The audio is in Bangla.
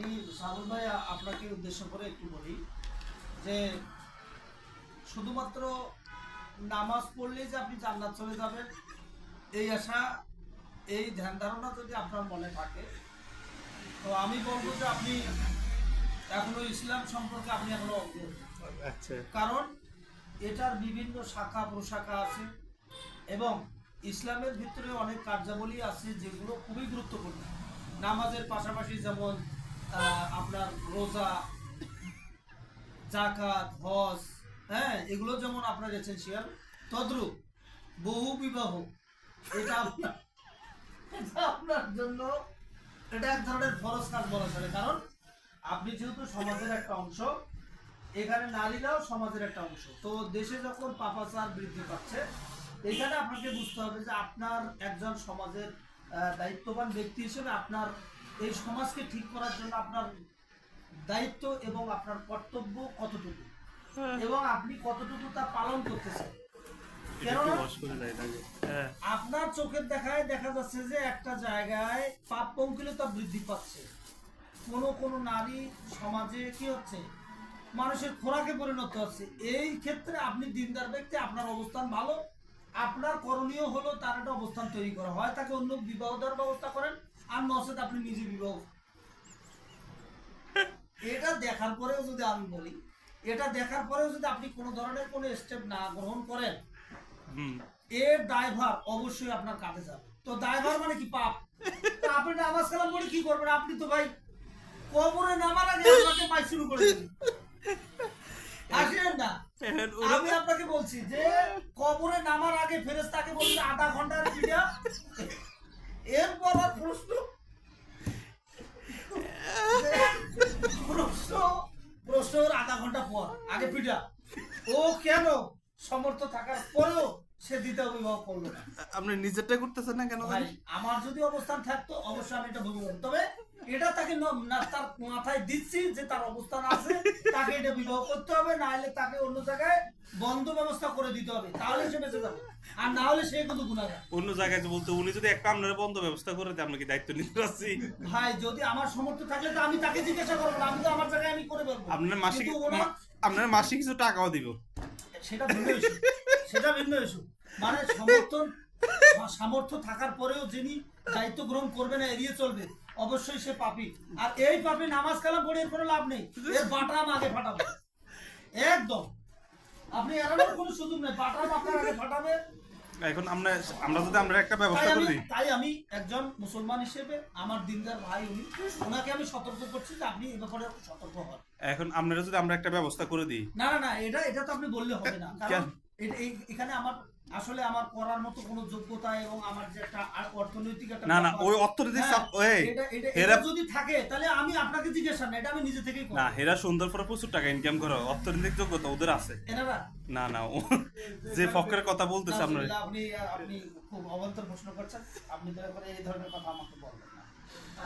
আমি সাবুল ভাই আপনাকে উদ্দেশ্য করে একটু বলি যে শুধুমাত্র নামাজ পড়লেই যে আপনি জান্নাত চলে যাবেন এই আশা এই ধ্যান ধারণা যদি আপনার মনে থাকে তো আমি বলবো যে আপনি এখনো ইসলাম সম্পর্কে আপনি এখনো অজ্ঞ। আচ্ছা। কারণ এটার বিভিন্ন শাখা প্রশাখা আছে এবং ইসলামের ভিতরে অনেক কার্যাবলী আছে যেগুলো খুবই গুরুত্বপূর্ণ। নামাজের পাশাপাশি যেমন আপনার রোজা, জাকাত, হজ, হ্যাঁ এগুলো যেমন আপনার এসেনশিয়াল, তদ্রূপ বহু বিবাহ এটা এটা আপনার জন্য এটা এক ধরনের ফরজ কাজ বলা চলে। কারণ আপনি যেহেতু সমাজের একটা অংশ, এখানে নারীরাও সমাজের একটা অংশ। তো দেশে যখন পাপাচার বৃদ্ধি পাচ্ছে এখানে আপনাকে বুঝতে হবে যে আপনার একজন সমাজের দায়িত্ববান ব্যক্তি হিসেবে আপনার এই সমাজকে ঠিক করার জন্য আপনার দায়িত্ব এবং আপনার কর্তব্য কতটুকু এবং আপনি কতটুকু তা পালন করতেছেন। কেননা আপনার চোখের দেখায় দেখা যাচ্ছে যে একটা জায়গায় পাপ পঙ্কিলতা বৃদ্ধি পাচ্ছে, কোন নারী সমাজে কি হচ্ছে, মানুষের খোরাকে পরিণত হচ্ছে। এই ক্ষেত্রে আপনি দিনদার ব্যক্তি, আপনার অবস্থান ভালো, আপনার করণীয় হলো তার একটা অবস্থান তৈরি করা, হয় তাকে অন্য বিবাহ দেওয়ার ব্যবস্থা করেন আর নচেত আপনি নিজে বিবাহ। এটা দেখার পরেও যদি আমি বলি, এটা দেখার পরেও যদি আপনি কোনো ধরনের কোনো স্টেপ না গ্রহণ করেন এর দায়ভার অবশ্যই আপনার কাঁধে যাবে। তো দায়ভার মানে কি? পাপ। তো আপনি নামাজ কালাম পড়ে কি করবেন? আপনি তো ভাই কবরে নামার আগে আপনাকে মাই শুরু করে দিবেন। আসেন না, আমি আপনাকে বলছি যে কবরে নামার আগে ফেরেশতাকে বলছে আধা ঘন্টার ভিডিও, এরপর আর প্রশ্ন প্রশ্ন আধা ঘন্টা পর আগে পিঠা ও কেন সমর্থ থাকার পরেও সে দ্বিতীয় বিবাহ করলো না। আপনি নিজেরটা করতেছেন না কেন? ভাই আমার যদি অবস্থান থাকতো অবশ্যই আমি এটা ভুগি, তবে এটা তাকে তার মাথায় দিচ্ছি যে তার অবস্থান আছে, তাকে এটা বিবাহ করতে হবে, না হলে তাকে অন্য জায়গায় বন্ধ ব্যবস্থা করে দিতে হবে, তাহলে সে বেঁচে যাবে, আর না হলে সে কিন্তু গুণাগার। অন্য জায়গায় বলতে উনি যদি একটা আপনার বন্ধ ব্যবস্থা করে দেয় আমরা কি দায়িত্ব নিতে পারছি? ভাই যদি আমার সামর্থ্য থাকলে তো আমি তাকে জিজ্ঞাসা করবো না, আমি তো আমার জায়গায় আমি করে বলবো। আপনার মাসে কিছু টাকাও দিব, সেটা ভিন্ন ইস্যু, সেটা ভিন্ন ইস্যু। মানে সামর্থ্য থাকার পরেও যিনি দায়িত্ব গ্রহণ করবে না, এড়িয়ে চলবে, অবশ্যই সে পাপী। আর এই পাপী নামাজ কালাম পড়ে কোনো লাভ নেই, এর বাটাম আগে ফাটাবে একদম। আপনি এড়ানোর কোনো সুযোগ নেই, বাটাম আপনার আগে ফাটাবে। এখন আমরা যদি আমরা একটা ব্যবস্থা করে দিই, তাই আমি একজন মুসলমান হিসেবে আমার দিনদার ভাই উনি, ওনাকে আমি সতর্ক করছি যে আপনি এই ব্যাপারে সতর্ক হন। এখন আপনারা যদি আমরা একটা ব্যবস্থা করে দিই। না না না, এটা তো আপনি বললে হবে না, কারণ এখানে আমার আসলে আমার করার মতো কোনো যোগ্যতা এবং আমার যে একটা অর্থনৈতিক একটা না ওই অর্থনৈতিক এটা যদি থাকে তাহলে আমি আপনাকে জিজ্ঞাসা না, এটা আমি নিজে থেকেই করব। না হেরা সুন্দর করে প্রচুর টাকা ইনকাম করে, অর্থনৈতিক যোগ্যতা ওদের আছে। এনারা না যে ফকের কথা বলতেছে আপনারা, আপনি খুব অবান্তর প্রশ্ন করছেন, আপনি দয়া করে এই ধরনের কথা আমাকে বলবেন না।